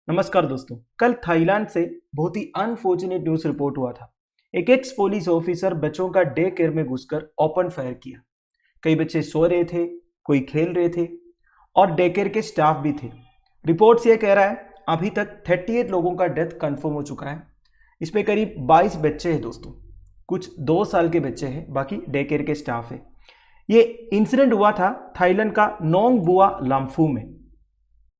नमस्कार दोस्तों। कल थाईलैंड से बहुत ही अनफॉर्चुनेट न्यूज रिपोर्ट हुआ था। एक एक्स पुलिस ऑफिसर बच्चों का डे केयर में घुसकर ओपन फायर किया। कई बच्चे सो रहे थे, कोई खेल रहे थे और डे केयर के स्टाफ भी थे। रिपोर्ट्स ये कह रहा है अभी तक 38 लोगों का डेथ कंफर्म हो चुका है। इसमें करीब 22 बच्चे हैं दोस्तों। कुछ 2 साल के बच्चे हैं, बाकी डे केयर के स्टाफ है। ये इंसिडेंट हुआ था थाईलैंड का नोंग बुआ लाम्फू में।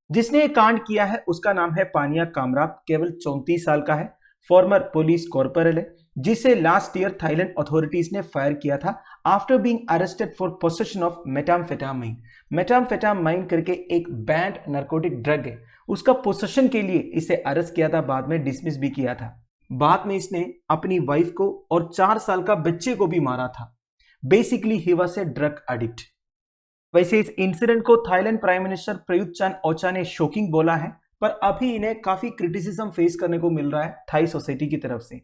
जिसने ये कांड किया है उसका नाम है पानिया कामराप, केवल 34 साल का है। फॉर्मर पुलिस कॉर्पोरल है, जिसे लास्ट ईयर थाईलैंड अथॉरिटीज ने फायर किया था after being arrested for possession of methamphetamine. Methamphetamine करके एक बैंड नार्कोटिक ड्रग है, उसका पोसेशन के लिए इसे अरेस्ट किया था, बाद में डिसमिस भी किया था। बाद में इसने अपनी वाइफ को और 4 साल का बच्चे को भी मारा था। Basically he was a drug addict. वैसे इस इंसिडेंट को Thailand prime minister Prayut Chan Ocha ने शॉकिंग बोला है, पर अभी इन्हें काफी क्रिटिसिज्म फेस करने को मिल रहा है थाई सोसाइटी की तरफ से।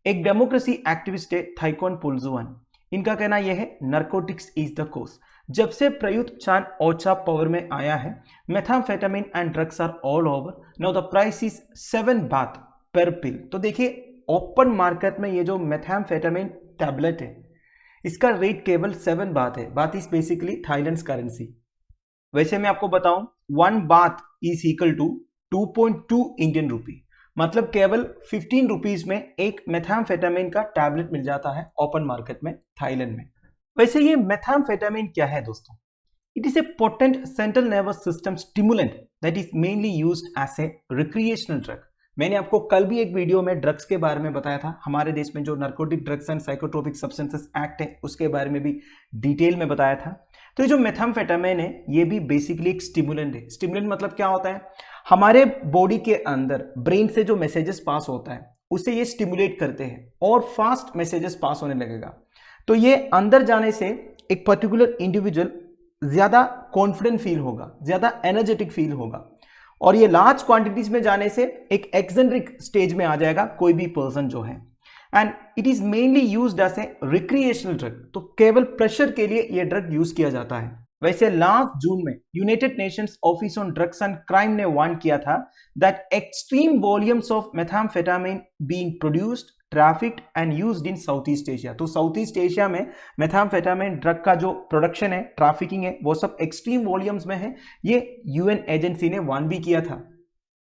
एक डेमोक्रेसी एक्टिविस्ट है थाईकोन पुलजुआन। इनका कहना यह है नार्कोटिक्स इज द कोज। जब से प्रयुत चान ओचा पावर में आया है, methamphetamine and drugs are all over. Now the price is 7 baht per pill. तो देखिए, ओपन मार्केट में ये जो मेथाम्फेटामिन टैबलेट है, इसका रेट केवल 7 बात है। बात इज बेसिकली थाईलैंड करेंसी। वैसे मैं आपको बताऊं, 1 बात is equal to 2.2 Indian rupee. मतलब केवल 15 रुपीज में एक मेथाम्फेटामिन का टैबलेट मिल जाता है ओपन मार्केट में थाईलैंड में। वैसे ये मेथाम्फेटामिन क्या है दोस्तों? It is a potent central nervous system stimulant that is mainly used as a recreational drug. मैंने आपको कल भी एक वीडियो में ड्रग्स के बारे में बताया था। हमारे देश में जो narcotic drugs and psychotropic substances act है, उसके बारे में भी डिटेल में बताया था। तो ये जो मेथाम्फेटामिन है, ये भी बेसिकली एक स्टिमुलेंट है। स्टिमुलेंट मतलब क्या होता है? हमारे बॉडी के अंदर ब्रेन से जो मैसेजेस पास होता है, उसे ये स्टिमुलेट करते हैं और फास्ट मैसेजेस पास होने लगेगा। तो ये अंदर जाने से एक पर्टिकुलर इंडिविजुअल ज्यादा कॉन्फिडेंट फील होगा, ज्यादा एनर्जेटिक फील होगा, और ये लार्ज क्वांटिटीज में जाने से एक एक्सेंट्रिक स्टेज में आ जाएगा कोई भी पर्सन जो है। And it is mainly used as a recreational drug. तो केवल प्रेशर के लिए ये ड्रग यूज किया जाता है। वैसे लास्ट जून में United Nations office on drugs and crime ने वार्न किया था that extreme volumes of मेथाम्फेटामिन being produced, trafficked and used in south East Asia. तो साउथ ईस्ट एशिया में मेथाम्फेटामिन ड्रग का जो प्रोडक्शन है, ट्रैफिकिंग है, वो सब एक्सट्रीम वॉल्यूम्स में है। ये यूएन एजेंसी ने वार्न भी किया था।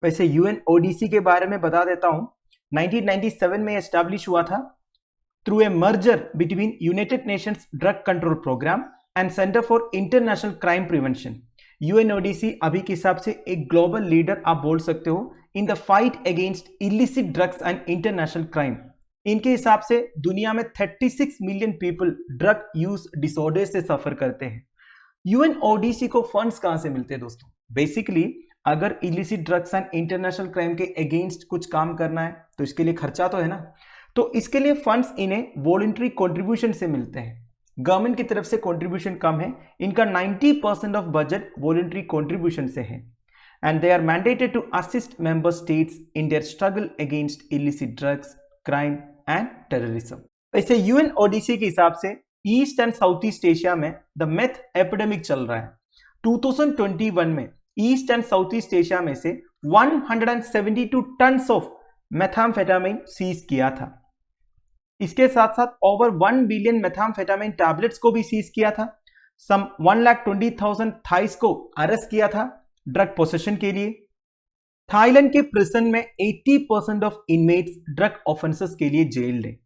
वैसे यूएन ओडीसी के बारे में बता देता हूं। 1997 में एस्टैब्लिश हुआ था through a merger between United Nations drug control programme and centre for international crime prevention. UNODC अभी के हिसाब से एक ग्लोबल लीडर आप बोल सकते हो in the fight against illicit drugs and international crime. इनके हिसाब से दुनिया में 36 million people drug use disorder से सफर करते हैं। यूएनओडीसी को फंड्स कहां से मिलते हैं दोस्तों? बेसिकली अगर illicit drugs and international crime के अगेंस्ट कुछ काम करना है तो इसके लिए खर्चा तो है ना। तो इसके लिए फंड्स इन्हें वॉलंटरी कंट्रीब्यूशन से मिलते हैं। गवर्नमेंट की तरफ से कंट्रीब्यूशन कम है। इनका 90% ऑफ बजट वॉलंटरी कंट्रीब्यूशन से है। And they are mandated to assist member states in their struggle against illicit drugs, crime and terrorism. वैसे यूएनओडीसी के हिसाब से East and South East Asia में द मेथ एपिडेमिक चल रहा है। 2021 में East and South East Asia में से 172 टन्स ऑफ मेथाम्फेटामिन सीज किया था। इसके साथ साथ ओवर 1 बिलियन मेथाम्फेटामिन टैबलेट्स को भी सीज किया था। सम 1,20,000 थाइस को अरेस्ट किया था ड्रग पोसेशन के लिए। थाईलैंड के प्रिजन में 80% ऑफ इनमेट्स ड्रग ऑफेंसेस के लिए जेल्ड है,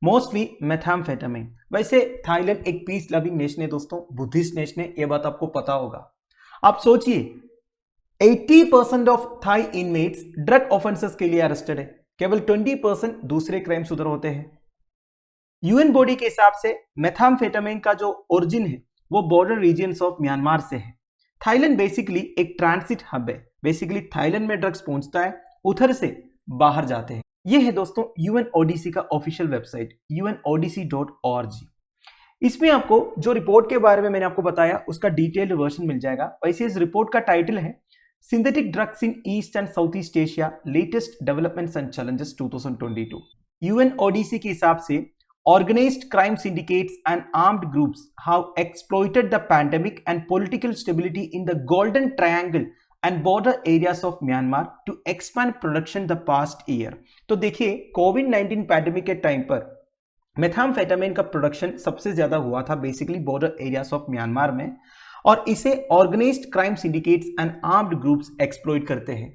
मोस्टली मेथाम्फेटामिन। वैसे थाईलैंड एक पीस लविंग नेशन है दोस्तों, बुद्धिस्ट नेशन है, यह बात आपको पता होगा। आप सोचिए, 80% of thigh inmates drug offences के लिए अरेस्टेड है, केवल 20% दूसरे क्राइम्स उधर होते हैं। यूएन बॉडी के हिसाब से मेथाम्फेटामिन का जो ओरिजिन है वो बॉर्डर रीजन्स ऑफ म्यांमार से है। थाईलैंड बेसिकली एक ट्रांसिट हब है। बेसिकली थाईलैंड में ड्रग्स पहुंचता है, उधर से बाहर जाते हैं। ये है दोस्तों यूएनओडीसी का ऑफिशियल वेबसाइट unodc.org। इसमें आपको जो रिपोर्ट के बारे में मैंने आपको बताया उसका डिटेल्ड वर्जन मिल जाएगा। वैसे इस रिपोर्ट का टाइटल है synthetic drugs in east and South East Asia, latest developments and challenges 2022। UNODC के हिसाब से organized crime syndicates and armed groups have exploited the pandemic and political stability in the Golden Triangle and border areas of Myanmar to expand production the past year. तो देखिए कोविड-19 pandemic के time पर मेथाम्फेटामिन का production सबसे ज्यादा हुआ था basically border areas of Myanmar में, और इसे organised crime syndicates and armed groups exploit करते हैं।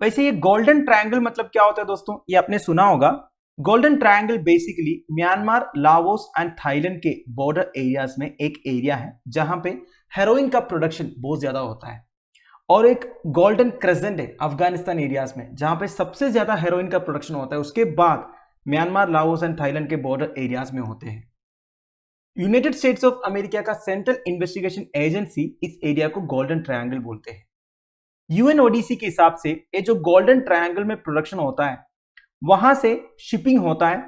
वैसे ये गोल्डन ट्रायंगल मतलब क्या होता है दोस्तों, ये आपने सुना होगा। Golden triangle basically Myanmar, Laos and Thailand के बॉर्डर एरियाज में एक एरिया है जहां पे हेरोइन का प्रोडक्शन बहुत ज्यादा होता है, और एक गोल्डन क्रेसेंट है अफगानिस्तान एरियाज में जहां पे सबसे ज्यादा हेरोइन का प्रोडक्शन होता है। उसके बाद म्यांमार, लाओस एंड थाईलैंड के बॉर्डर एरियाज में होते हैं। यूनाइटेड स्टेट्स ऑफ अमेरिका का सेंट्रल इन्वेस्टिगेशन एजेंसी इस एरिया को गोल्डन ट्रायंगल बोलते हैं। यूएनओडीसी के हिसाब से ये जो गोल्डन ट्रायंगल में प्रोडक्शन होता है वहां से शिपिंग होता है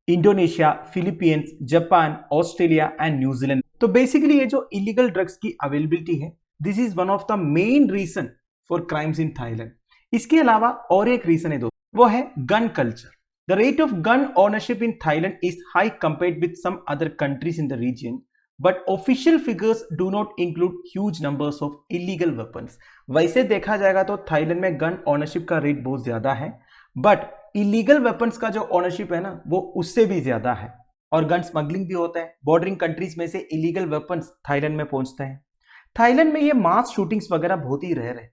Indonesia, Philippines, Japan, Australia and New Zealand. तो बेसिकली ये जो इलीगल ड्रग्स की अवेलेबिलिटी है, this is one of the main reason for crimes in Thailand. इसके अलावा और एक रीजन है दोस्तों, वो है gun culture. The rate of gun ownership in Thailand is high compared with some other countries in the region, but official figures do not include huge numbers of illegal weapons. वैसे देखा जाएगा तो Thailand में gun ownership का rate बहुत ज्यादा है, but illegal weapons का जो ओनरशिप है ना वो उससे भी ज्यादा है, और गन स्मगलिंग भी होता है। बॉर्डरिंग कंट्रीज में से इलीगल वेपन्स थाईलैंड में पहुंचते हैं। थाईलैंड में ये मास शूटिंग्स वगैरह बहुत ही रेयर है।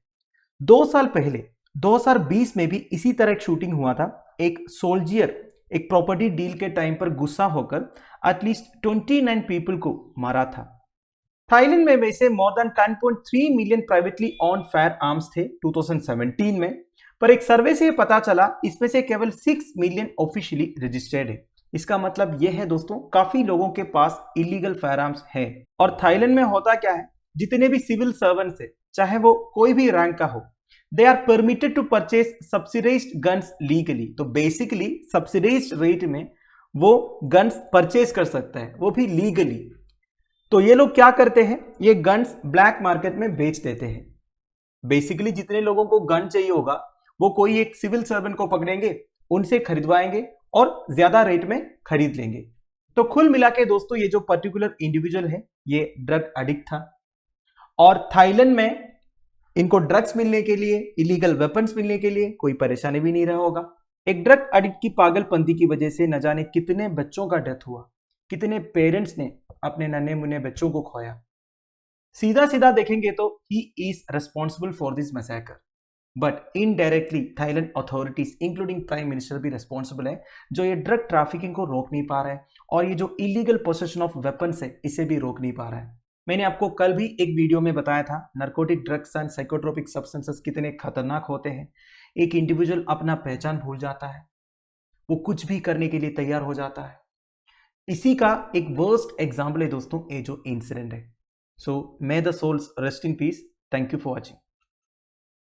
2 साल पहले 2020 में भी इसी तरह एक शूटिंग हुआ था। एक सोल्जियर एक प्रॉपर्टी डील के टाइम पर गुस्सा होकर एटलीस्ट 29 पीपल को मारा था। थाईलैंड में वैसे more than 10.3 million privately on fire arms थे 2017 में, पर एक सर्वे से पता चला इसमें से केवल 6 मिलियन ऑफिशियली रजिस्टर्ड है। इसका मतलब यह है दोस्तों, काफी लोगों के पास इलीगल फायर आर्म्स है। और थाईलैंड में होता क्या है, जितने भी सिविल सर्वेंट्स है, चाहे वो कोई भी रैंक का हो, they are permitted to purchase subsidized guns legally। तो बेसिकली subsidized रेट में वो गन्स परचेज कर सकता है, वो भी लीगली। तो ये लोग क्या करते हैं, ये गन्स ब्लैक मार्केट में बेच देते हैं। बेसिकली जितने लोगों को गन चाहिए होगा वो कोई एक सिविल सर्वेंट को पकड़ेंगे, उनसे खरीदवाएंगे और ज्यादा रेट में खरीद लेंगे। तो कुल मिला के दोस्तों ये जो पर्टिकुलर इंडिविजुअल है ये ड्रग एडिक्ट था, और थाईलैंड में इनको ड्रग्स मिलने के लिए, इलीगल वेपन्स मिलने के लिए कोई परेशानी भी नहीं रहा होगा। एक ड्रग एडिक्ट की पागलपंती की वजह से न जाने कितने बच्चों का डेथ हुआ, कितने पेरेंट्स ने अपने नन्हे मुन्ने बच्चों को खोया। सीधा सीधा देखेंगे तो he is responsible for this massacre, but indirectly Thailand authorities including prime minister भी रिस्पॉन्सिबल है, जो ये ड्रग ट्रैफिकिंग को रोक नहीं पा रहा है, और ये जो इलीगल पोसेशन ऑफ वेपन्स है इसे भी रोक नहीं पा रहा है। मैंने आपको कल भी एक वीडियो में बताया था narcotic drugs and psychotropic substances कितने खतरनाक होते हैं। एक इंडिविजुअल अपना पहचान भूल जाता है, वो कुछ भी करने के लिए तैयार हो जाता है। इसी का एक वर्स्ट एग्जाम्पल है दोस्तों ये जो इंसिडेंट है। So may the souls rest in peace. Thank you for watching.